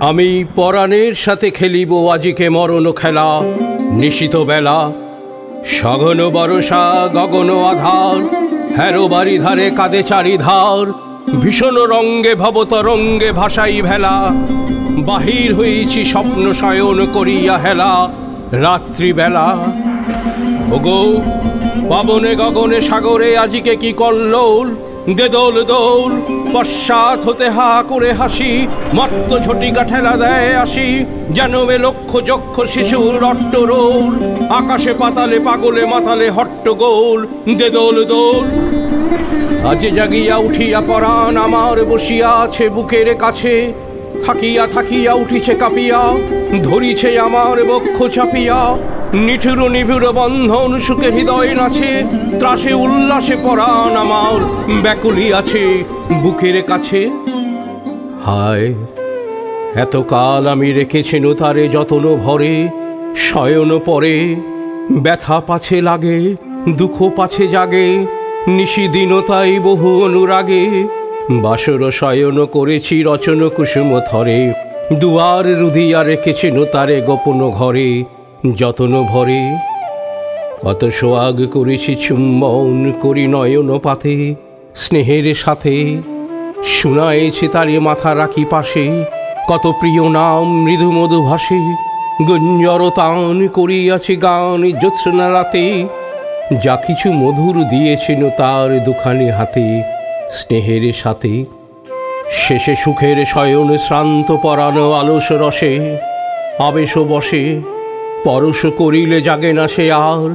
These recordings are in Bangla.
আমি পরাণের সাথে খেলিব আজিকে মরণ খেলা। নিশিত বেলা সঘন বরষা গগন আধার, হেরো বাড়ি ধারে কাঁদে চারিধার। ভীষণ রঙ্গে ভবতরঙ্গে ভাসাই ভেলা, বাহির হইছি স্বপ্ন শয়ন করিয়া হেলা। রাত্রিবেলা ওগো পাবনে গগনে সাগরে আজিকে কি কল্লোল। দে দোল দোল পশ্চাৎ হতে হা করে হাসি, মত্ত ঝটিকা ঠেলা দেয় আসি। যেন এ লক্ষ যক্ষ শিশুর রট্টরোল, আকাশে পাতালে পাগলে মাতালে হট্টগোল। দে দোল দোল আজে জাগিয়া উঠিয়া পরাণ আমার বসিয়া আছে বুকের কাছে। থাকিয়া থাকিয়া উঠিছে কাঁপিয়া, ধরিছে আমার বক্ষ চাপিয়া। নিঠুর নিভুর বন্ধন সুখে হৃদয় নাছে, ত্রাসে উল্লাসে পরাণ আমার ব্যাকুলি আছে বুকের কাছে। হায় এতকাল আমি রেখেছি তারে যতন ভরে, শয়ন পরে ব্যথা পাছে লাগে দুঃখ পাছে জাগে। নিশিদিন তাই বহু অনুরাগে, বাসর শয়ন করেছি রচন কুসুম থরে। দুয়ার রুধিয়া রেখেছি তারে গোপন ঘরে যতন ভরে। কত সোয়াগ করেছি চুম্বন করি নয়ন পাতে, স্নেহের সাথে শুনায়েছি তারে মাথা রাখি পাশে। কত প্রিয় নাম মৃদু মধু ভাসে, গুঞ্জর তান করিয়াছি গান জ্যোৎস্না রাতে। যা কিছু মধুর দিয়েছিল তার দুখানি হাতে স্নেহের সাথে। শেষে সুখের শয়ন শ্রান্ত পরানো আলস রসে, আবেশ বসে পরশ করিলে জাগে না সে আর।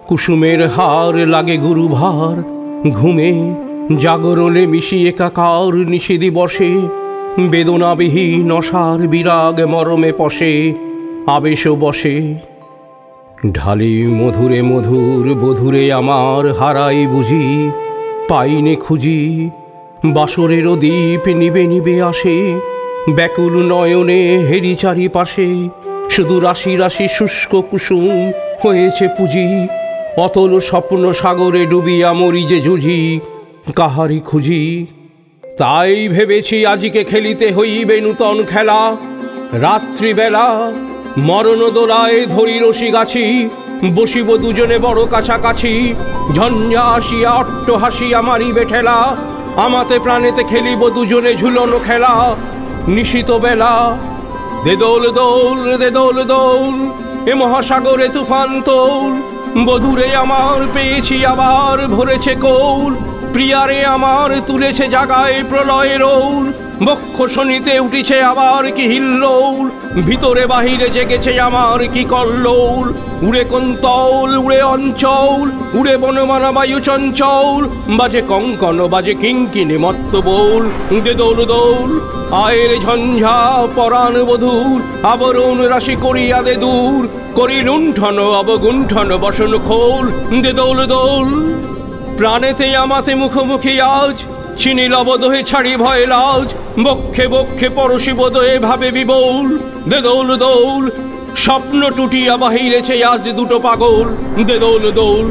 কুসুমের হার লাগে গুরু ভার, ঘুমে জাগরণে মিশিয়ে একাকার নিশি দিবসে। বেদনাবিহীন অসার বিরাগ মরমে পশে, আবেশ বসে। ঢালি মধুরে মধুর বধুরে আমার হারাই বুঝি, পাইনে খুঁজি বাসরের দ্বীপ নিবে নিবে আসে। ব্যাকুল নয়নে হেরি চারিপাশে, শুধু রাশি রাশি শুষ্ক কুসুম হয়েছে পুঁজি। অতল স্বপ্ন সাগরে ডুবিয়া মরি যে জুঝি, কাহারি খুঁজি। তাই ভেবেছি আজিকে খেলিতে হইবে নূতন খেলা। রাত্রিবেলা মরণ দোলায় ধরি রশি গাছি, বসিব দুজনে বড় কাছাকাছি। ঝঞ্ঝা আসিয়া অট্ট হাসিয়া মারিবে ঠেলা, আমাতে প্রাণেতে খেলিব দুজনে ঝুলনো খেলা। নিশিত বেলা দে দোল দোল দে দোল দোল, এ মহাসাগরে তুফান তোল। বধুরে আমার পেয়েছি আবার ভরেছে কৌল, প্রিয়ারে আমার তুলেছে জাগায় প্রলয় রৌল। বক্ষ শনিতে উঠিছে আবার কি হিল্লোল, ভিতরে বাহিরে জেগেছে আমার কি কল্লোল। উড়ে কুন্তল উড়ে অঞ্চল, উড়ে বনমানা বায়ু চঞ্চল। বাজে কঙ্কন বাজে কিঙ্কিনি মত্ত বোল। দে দোল দোল আয়ের ঝঞ্ঝা পরাণ বধূর, আবরণ রাশি করিয়া দে দূর। করি লুণ্ঠন অবগুণ্ঠন বসন খোল। দে দোল দোল প্রাণেতে আমাতে মুখোমুখি আজ, চিনিল অবদহে ছাড়ি ভয় লাজ। বক্ষে বক্ষে পরশি বোধয়ে ভাবে বিবল। দে দোল দোল স্বপ্ন টুটিয়া বাহিরেছে আজ দুটো পাগল। দে দোল দোল